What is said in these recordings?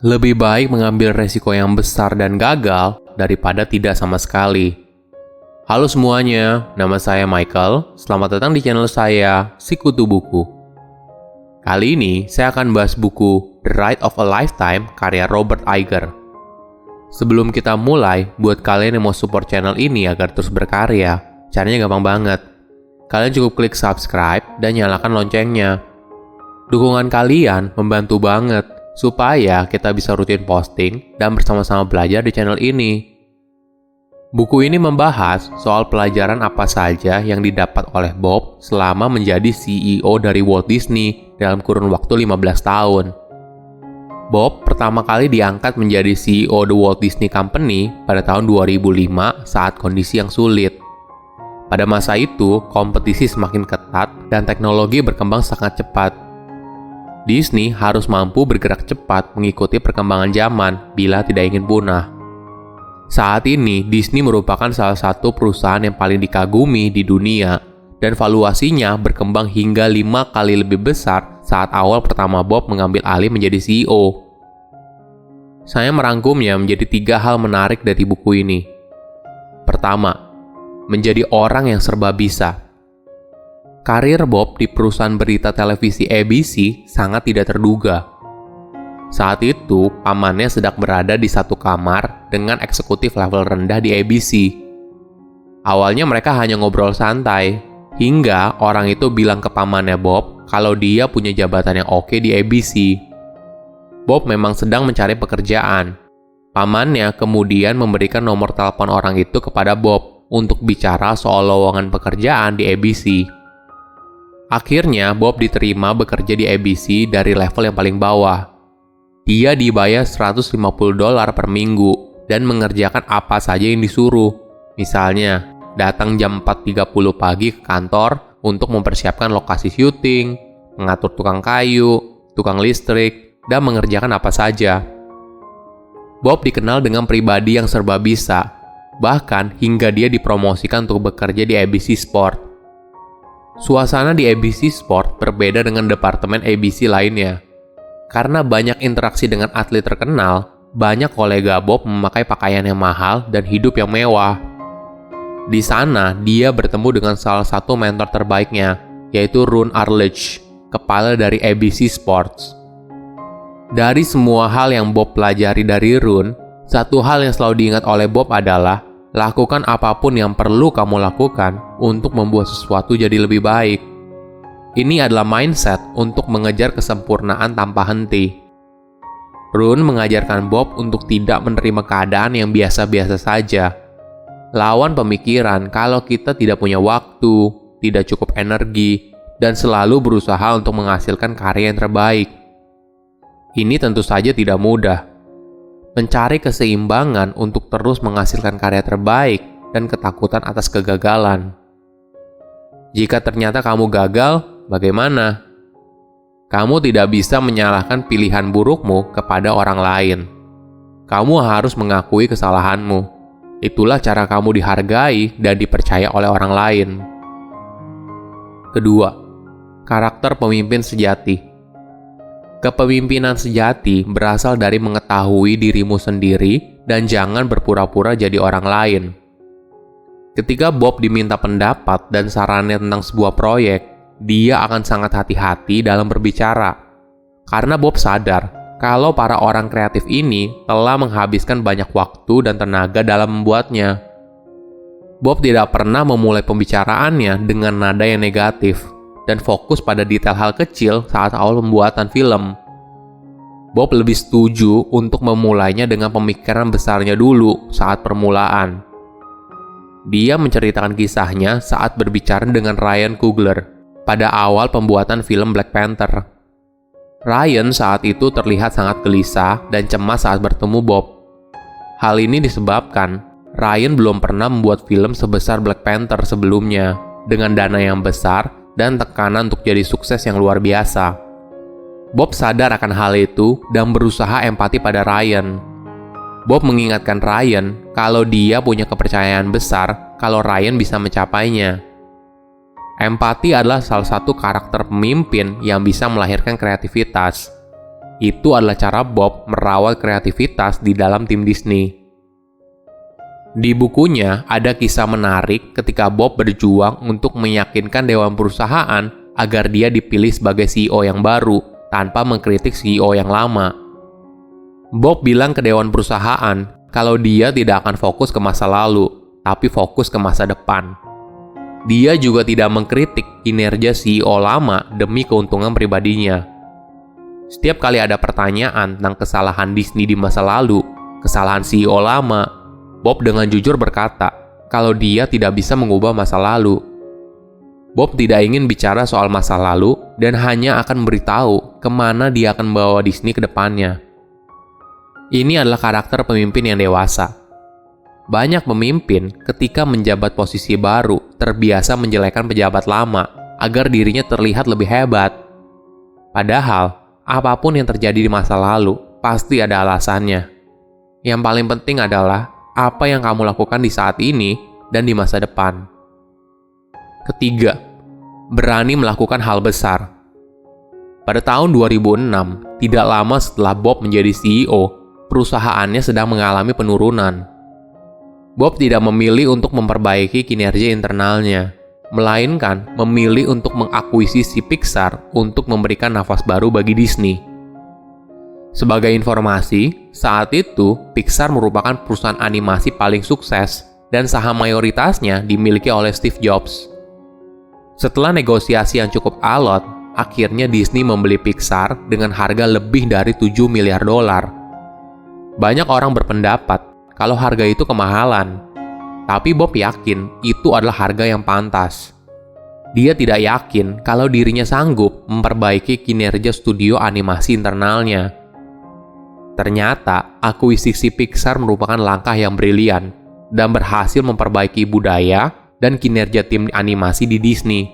Lebih baik mengambil resiko yang besar dan gagal daripada tidak sama sekali. Halo semuanya, nama saya Michael. Selamat datang di channel saya, Sikutu Buku. Kali ini saya akan bahas buku The Ride of a Lifetime karya Robert Iger. Sebelum kita mulai, buat kalian yang mau support channel ini agar terus berkarya, caranya gampang banget. Kalian cukup klik subscribe dan nyalakan loncengnya. Dukungan kalian membantu banget supaya kita bisa rutin posting dan bersama-sama belajar di channel ini. Buku ini membahas soal pelajaran apa saja yang didapat oleh Bob selama menjadi CEO dari Walt Disney dalam kurun waktu 15 tahun. Bob pertama kali diangkat menjadi CEO The Walt Disney Company pada tahun 2005 saat kondisi yang sulit. Pada masa itu, kompetisi semakin ketat dan teknologi berkembang sangat cepat. Disney harus mampu bergerak cepat mengikuti perkembangan zaman bila tidak ingin punah. Saat ini, Disney merupakan salah satu perusahaan yang paling dikagumi di dunia dan valuasinya berkembang hingga 5 kali lebih besar saat awal pertama Bob mengambil alih menjadi CEO. Saya merangkumnya menjadi 3 hal menarik dari buku ini. Pertama, menjadi orang yang serba bisa. Karir Bob di perusahaan berita televisi ABC sangat tidak terduga. Saat itu, pamannya sedang berada di satu kamar dengan eksekutif level rendah di ABC. Awalnya mereka hanya ngobrol santai, hingga orang itu bilang ke pamannya Bob kalau dia punya jabatan yang oke di ABC. Bob memang sedang mencari pekerjaan. Pamannya kemudian memberikan nomor telepon orang itu kepada Bob untuk bicara soal lowongan pekerjaan di ABC. Akhirnya, Bob diterima bekerja di ABC dari level yang paling bawah. Dia dibayar $150 per minggu dan mengerjakan apa saja yang disuruh. Misalnya, datang jam 4.30 pagi ke kantor untuk mempersiapkan lokasi syuting, mengatur tukang kayu, tukang listrik, dan mengerjakan apa saja. Bob dikenal dengan pribadi yang serba bisa, bahkan hingga dia dipromosikan untuk bekerja di ABC Sport. Suasana di ABC Sport berbeda dengan departemen ABC lainnya. Karena banyak interaksi dengan atlet terkenal, banyak kolega Bob memakai pakaian yang mahal dan hidup yang mewah. Di sana, dia bertemu dengan salah satu mentor terbaiknya, yaitu Ron Arledge, kepala dari ABC Sports. Dari semua hal yang Bob pelajari dari Ron, satu hal yang selalu diingat oleh Bob adalah lakukan apapun yang perlu kamu lakukan untuk membuat sesuatu jadi lebih baik. Ini adalah mindset untuk mengejar kesempurnaan tanpa henti. Ron mengajarkan Bob untuk tidak menerima keadaan yang biasa-biasa saja. Lawan pemikiran kalau kita tidak punya waktu, tidak cukup energi, dan selalu berusaha untuk menghasilkan karya yang terbaik. Ini tentu saja tidak mudah. Mencari keseimbangan untuk terus menghasilkan karya terbaik dan ketakutan atas kegagalan. Jika ternyata kamu gagal, bagaimana? Kamu tidak bisa menyalahkan pilihan burukmu kepada orang lain. Kamu harus mengakui kesalahanmu. Itulah cara kamu dihargai dan dipercaya oleh orang lain. Kedua, karakter pemimpin sejati. Kepemimpinan sejati berasal dari mengetahui dirimu sendiri dan jangan berpura-pura jadi orang lain. Ketika Bob diminta pendapat dan sarannya tentang sebuah proyek, dia akan sangat hati-hati dalam berbicara. Karena Bob sadar kalau para orang kreatif ini telah menghabiskan banyak waktu dan tenaga dalam membuatnya. Bob tidak pernah memulai pembicaraannya dengan nada yang negatif dan fokus pada detail hal kecil saat awal pembuatan film. Bob lebih setuju untuk memulainya dengan pemikiran besarnya dulu saat permulaan. Dia menceritakan kisahnya saat berbicara dengan Ryan Coogler pada awal pembuatan film Black Panther. Ryan saat itu terlihat sangat gelisah dan cemas saat bertemu Bob. Hal ini disebabkan Ryan belum pernah membuat film sebesar Black Panther sebelumnya dengan dana yang besar dan tekanan untuk jadi sukses yang luar biasa. Bob sadar akan hal itu dan berusaha empati pada Ryan. Bob mengingatkan Ryan kalau dia punya kepercayaan besar kalau Ryan bisa mencapainya. Empati adalah salah satu karakter pemimpin yang bisa melahirkan kreativitas. Itu adalah cara Bob merawat kreativitas di dalam tim Disney. Di bukunya ada kisah menarik ketika Bob berjuang untuk meyakinkan dewan perusahaan agar dia dipilih sebagai CEO yang baru tanpa mengkritik CEO yang lama. Bob bilang ke dewan perusahaan kalau dia tidak akan fokus ke masa lalu, tapi fokus ke masa depan. Dia juga tidak mengkritik kinerja CEO lama demi keuntungan pribadinya. Setiap kali ada pertanyaan tentang kesalahan Disney di masa lalu, kesalahan CEO lama, Bob dengan jujur berkata kalau dia tidak bisa mengubah masa lalu. Bob tidak ingin bicara soal masa lalu dan hanya akan memberitahu kemana dia akan membawa Disney ke depannya. Ini adalah karakter pemimpin yang dewasa. Banyak pemimpin ketika menjabat posisi baru terbiasa menjelekan pejabat lama agar dirinya terlihat lebih hebat. Padahal, apapun yang terjadi di masa lalu pasti ada alasannya. Yang paling penting adalah apa yang kamu lakukan di saat ini dan di masa depan. Ketiga, berani melakukan hal besar. Pada tahun 2006, tidak lama setelah Bob menjadi CEO, perusahaannya sedang mengalami penurunan. Bob tidak memilih untuk memperbaiki kinerja internalnya, melainkan memilih untuk mengakuisisi Pixar untuk memberikan nafas baru bagi Disney. Sebagai informasi, saat itu Pixar merupakan perusahaan animasi paling sukses dan saham mayoritasnya dimiliki oleh Steve Jobs. Setelah negosiasi yang cukup alot, akhirnya Disney membeli Pixar dengan harga lebih dari 7 miliar dolar. Banyak orang berpendapat kalau harga itu kemahalan, tapi Bob yakin itu adalah harga yang pantas. Dia tidak yakin kalau dirinya sanggup memperbaiki kinerja studio animasi internalnya. Ternyata, akuisisi Pixar merupakan langkah yang brilian dan berhasil memperbaiki budaya dan kinerja tim animasi di Disney.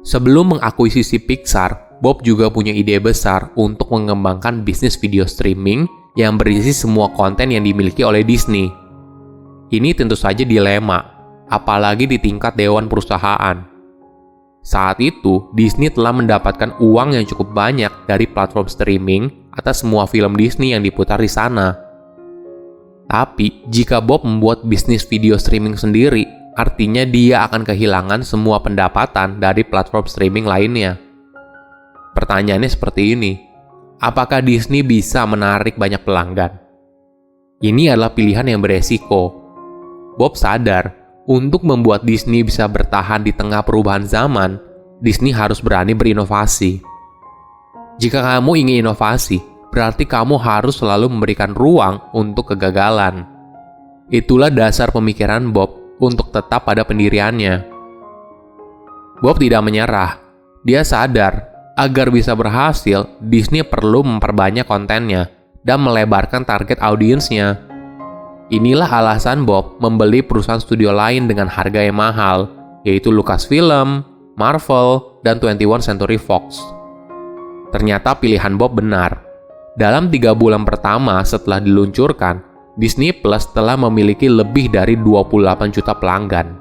Sebelum mengakuisisi Pixar, Bob juga punya ide besar untuk mengembangkan bisnis video streaming yang berisi semua konten yang dimiliki oleh Disney. Ini tentu saja dilema, apalagi di tingkat dewan perusahaan. Saat itu, Disney telah mendapatkan uang yang cukup banyak dari platform streaming atas semua film Disney yang diputar di sana. Tapi, jika Bob membuat bisnis video streaming sendiri, artinya dia akan kehilangan semua pendapatan dari platform streaming lainnya. Pertanyaannya seperti ini, apakah Disney bisa menarik banyak pelanggan? Ini adalah pilihan yang beresiko. Bob sadar, untuk membuat Disney bisa bertahan di tengah perubahan zaman, Disney harus berani berinovasi. Jika kamu ingin inovasi, berarti kamu harus selalu memberikan ruang untuk kegagalan. Itulah dasar pemikiran Bob untuk tetap pada pendiriannya. Bob tidak menyerah. Dia sadar, agar bisa berhasil, Disney perlu memperbanyak kontennya dan melebarkan target audiensnya. Inilah alasan Bob membeli perusahaan studio lain dengan harga yang mahal, yaitu Lucasfilm, Marvel, dan 21st Century Fox. Ternyata pilihan Bob benar. Dalam 3 bulan pertama setelah diluncurkan, Disney Plus telah memiliki lebih dari 28 juta pelanggan.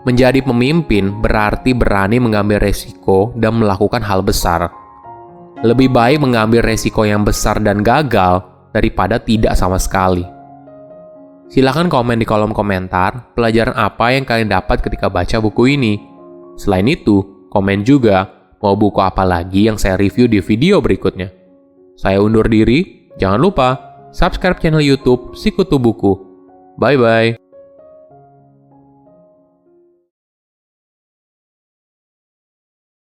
Menjadi pemimpin berarti berani mengambil resiko dan melakukan hal besar. Lebih baik mengambil resiko yang besar dan gagal daripada tidak sama sekali. Silahkan komen di kolom komentar pelajaran apa yang kalian dapat ketika baca buku ini. Selain itu, komen juga mau buku apa lagi yang saya review di video berikutnya. Saya undur diri, jangan lupa subscribe channel YouTube Sikutu Buku. Bye-bye.